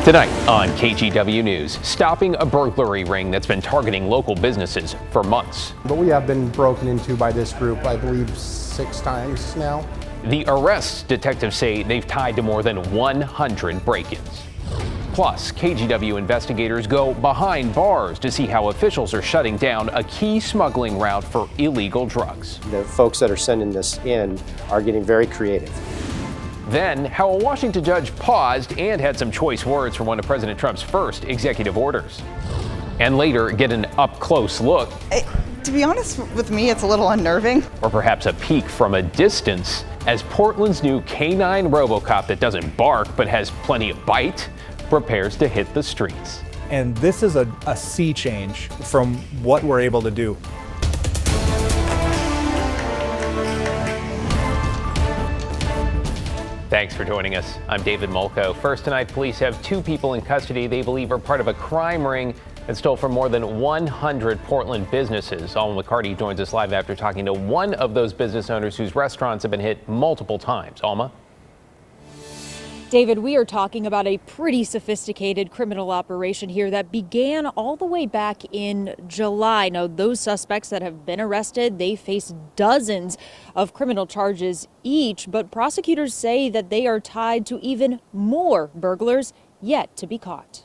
Tonight on KGW News, stopping a burglary ring that's been targeting local businesses for months. But we have been broken into by this group, I believe, 6 times now. The arrests, detectives say they've tied to more than 100 break-ins. Plus, KGW investigators go behind bars to see how officials are shutting down a key smuggling route for illegal drugs. The folks that are sending this in are getting very creative. Then, how a Washington judge paused and had some choice words for one of President Trump's first executive orders. And later, get an up-close look. To be honest with me, it's a little unnerving. Or perhaps a peek from a distance as Portland's new K9 RoboCop that doesn't bark but has plenty of bite prepares to hit the streets. And this is a sea change from what we're able to do. Thanks for joining us. I'm David Molko. First tonight, police have 2 people in custody they believe are part of a crime ring that stole from more than 100 Portland businesses. Alma McCarty joins us live after talking to one of those business owners whose restaurants have been hit multiple times. Alma? David, we are talking about a pretty sophisticated criminal operation here that began all the way back in July. Now, those suspects that have been arrested, they face dozens of criminal charges each, but prosecutors say that they are tied to even more burglars yet to be caught.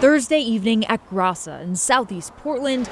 Thursday evening at Grassa in southeast Portland,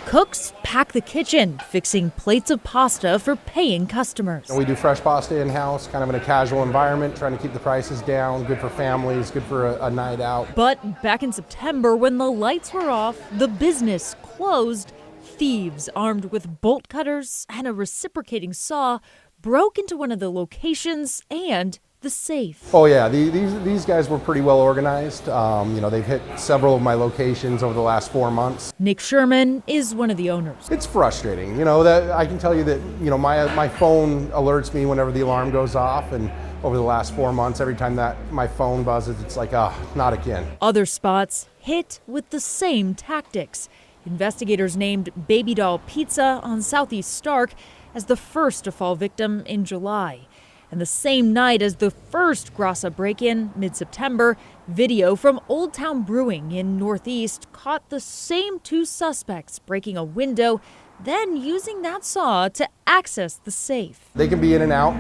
cooks pack the kitchen, fixing plates of pasta for paying customers. We do fresh pasta in-house, kind of in a casual environment, trying to keep the prices down, good for families, good for a night out. But back in September, when the lights were off, the business closed, thieves armed with bolt cutters and a reciprocating saw broke into one of the locations and the safe. Oh yeah, these guys were pretty well organized. They've hit several of my locations over the last 4 months. Nick Sherman is one of the owners. It's frustrating, that I can tell you that, my phone alerts me whenever the alarm goes off, and over the last 4 months, every time that my phone buzzes, it's like, not again. Other spots hit with the same tactics. Investigators named Baby Doll Pizza on Southeast Stark as the first to fall victim in July. And the same night as the first Grassa break-in, mid-September, video from Old Town Brewing in Northeast caught the same 2 suspects breaking a window, then using that saw to access the safe. They can be in and out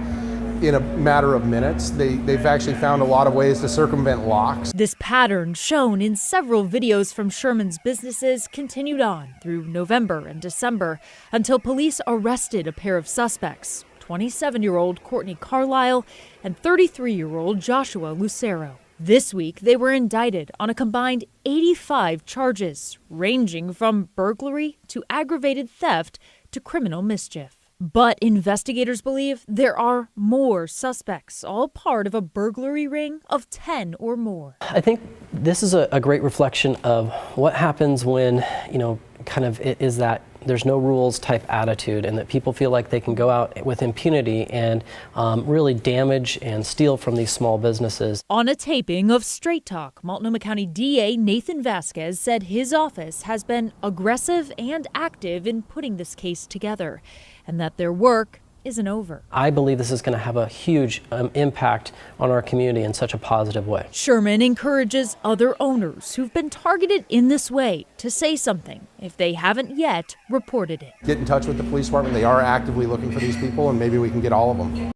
in a matter of minutes. They've actually found a lot of ways to circumvent locks. This pattern, shown in several videos from Sherman's businesses, continued on through November and December until police arrested a pair of suspects. 27-year-old Courtney Carlisle and 33-year-old Joshua Lucero. This week, they were indicted on a combined 85 charges, ranging from burglary to aggravated theft to criminal mischief. But investigators believe there are more suspects, all part of a burglary ring of 10 or more. I think this is a great reflection of what happens when, it is that there's no rules type attitude, and that people feel like they can go out with impunity and really damage and steal from these small businesses. On a taping of Straight Talk, Multnomah County DA Nathan Vasquez said his office has been aggressive and active in putting this case together, and that their work isn't over. I believe this is going to have a huge impact on our community in such a positive way. Sherman encourages other owners who've been targeted in this way to say something if they haven't yet reported it. Get in touch with the police department. They are actively looking for these people, and maybe we can get all of them.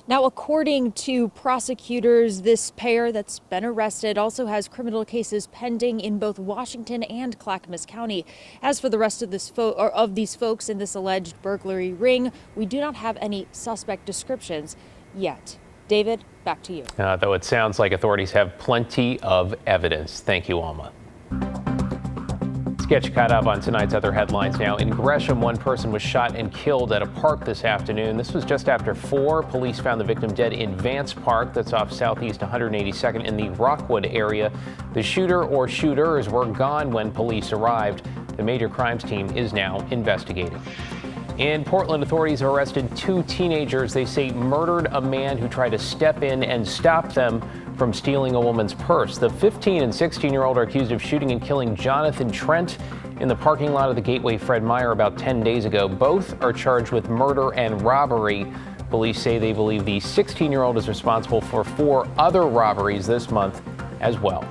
Now, according to prosecutors, this pair that's been arrested also has criminal cases pending in both Washington and Clackamas County. As for the rest of these folks in this alleged burglary ring, we do not have any suspect descriptions yet. David, back to you. Though it sounds like authorities have plenty of evidence. Thank you, Alma. Get you caught up on tonight's other headlines now. In Gresham, one person was shot and killed at a park this afternoon. This was just after 4. Police found the victim dead in Vance Park, that's off Southeast 182nd in the Rockwood area. The shooter or shooters were gone when police arrived. The major crimes team is now investigating. In Portland, authorities have arrested 2 teenagers they say murdered a man who tried to step in and stop them from stealing a woman's purse. The 15 and 16-year-old are accused of shooting and killing Jonathan Trent in the parking lot of the Gateway Fred Meyer about 10 days ago. Both are charged with murder and robbery. Police say they believe the 16-year-old is responsible for 4 other robberies this month as well.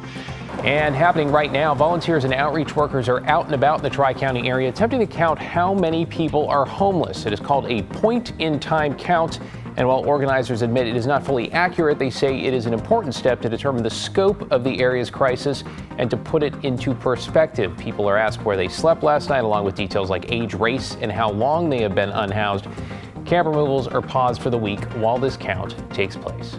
And happening right now, volunteers and outreach workers are out and about in the Tri-County area attempting to count how many people are homeless. It is called a point-in-time count. And while organizers admit it is not fully accurate, they say it is an important step to determine the scope of the area's crisis and to put it into perspective. People are asked where they slept last night, along with details like age, race, and how long they have been unhoused. Camp removals are paused for the week while this count takes place.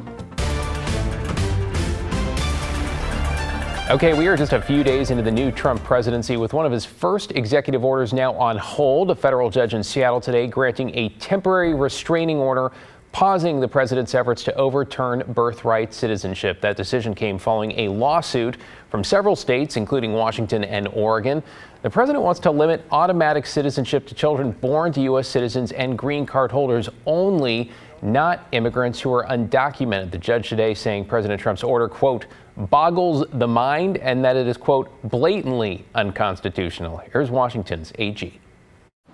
Okay, we are just a few days into the new Trump presidency with one of his first executive orders now on hold. A federal judge in Seattle today granting a temporary restraining order, pausing the president's efforts to overturn birthright citizenship. That decision came following a lawsuit from several states, including Washington and Oregon. The president wants to limit automatic citizenship to children born to U.S. citizens and green card holders only, not immigrants who are undocumented. The judge today saying President Trump's order, quote, boggles the mind and that it is, quote, blatantly unconstitutional. Here's Washington's AG.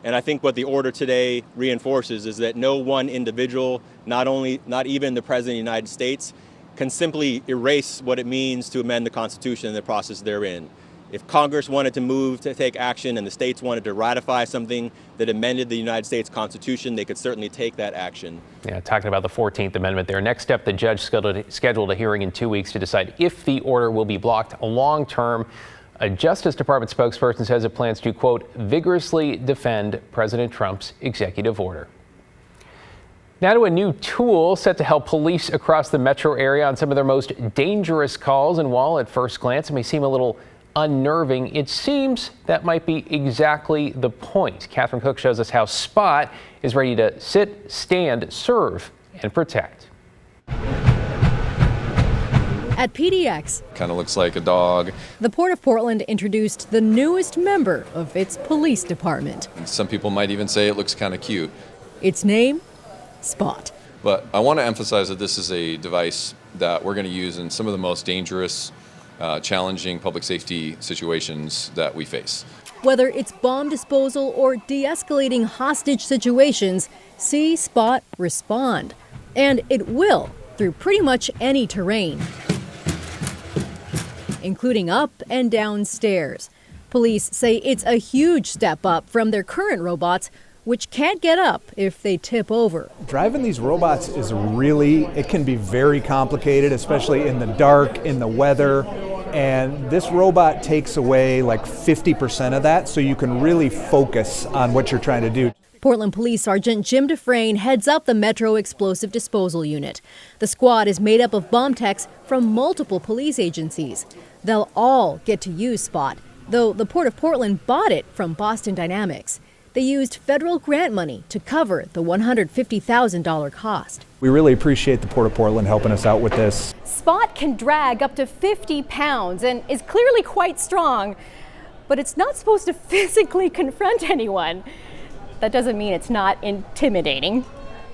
And I think what the order today reinforces is that no one individual, not even the President of the United States, can simply erase what it means to amend the Constitution and the process therein. If Congress wanted to move to take action and the states wanted to ratify something that amended the United States Constitution, they could certainly take that action. Yeah, talking about the 14th Amendment there. Next step, the judge scheduled a hearing in 2 weeks to decide if the order will be blocked long term. A Justice Department spokesperson says it plans to, quote, vigorously defend President Trump's executive order. Now to a new tool set to help police across the metro area on some of their most dangerous calls. And while at first glance it may seem a little unnerving, it seems that might be exactly the point. Catherine Cook shows us how Spot is ready to sit, stand, serve, and protect. At PDX, kind of looks like a dog. the Port of Portland introduced the newest member of its police department. Some people might even say it looks kind of cute. Its name, Spot. But I want to emphasize that this is a device that we're going to use in some of the most dangerous, challenging public safety situations that we face. Whether it's bomb disposal or de-escalating hostage situations, see Spot respond. And it will through pretty much any terrain, including up and down stairs. Police say it's a huge step up from their current robots, which can't get up if they tip over. Driving these robots it can be very complicated, especially in the dark, in the weather. And this robot takes away like 50% of that, so you can really focus on what you're trying to do. Portland Police Sergeant Jim Dufresne heads up the Metro Explosive Disposal Unit. The squad is made up of bomb techs from multiple police agencies. They'll all get to use Spot, though the Port of Portland bought it from Boston Dynamics. They used federal grant money to cover the $150,000 cost. We really appreciate the Port of Portland helping us out with this. Spot can drag up to 50 pounds and is clearly quite strong, but it's not supposed to physically confront anyone. That doesn't mean it's not intimidating.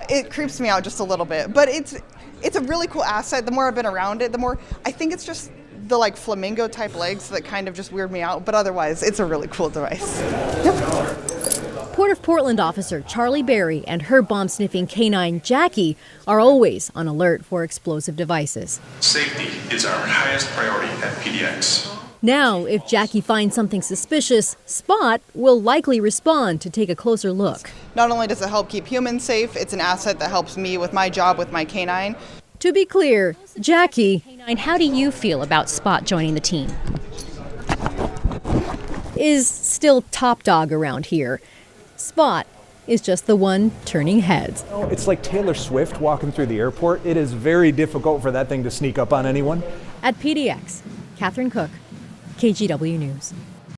It creeps me out just a little bit, but it's a really cool asset. The more I've been around it, the more I think it's just the like flamingo type legs that kind of just weird me out, but otherwise it's a really cool device. Yep. Port of Portland officer Charlie Berry and her bomb-sniffing canine Jackie are always on alert for explosive devices. Safety is our highest priority at PDX. Now, if Jackie finds something suspicious, Spot will likely respond to take a closer look. Not only does it help keep humans safe, it's an asset that helps me with my job with my canine. To be clear, Jackie, How do you feel about Spot joining the team? is still top dog around here. Spot is just the one turning heads. It's like Taylor Swift walking through the airport. It is very difficult for that thing to sneak up on anyone. At PDX, Catherine Cook, KGW News.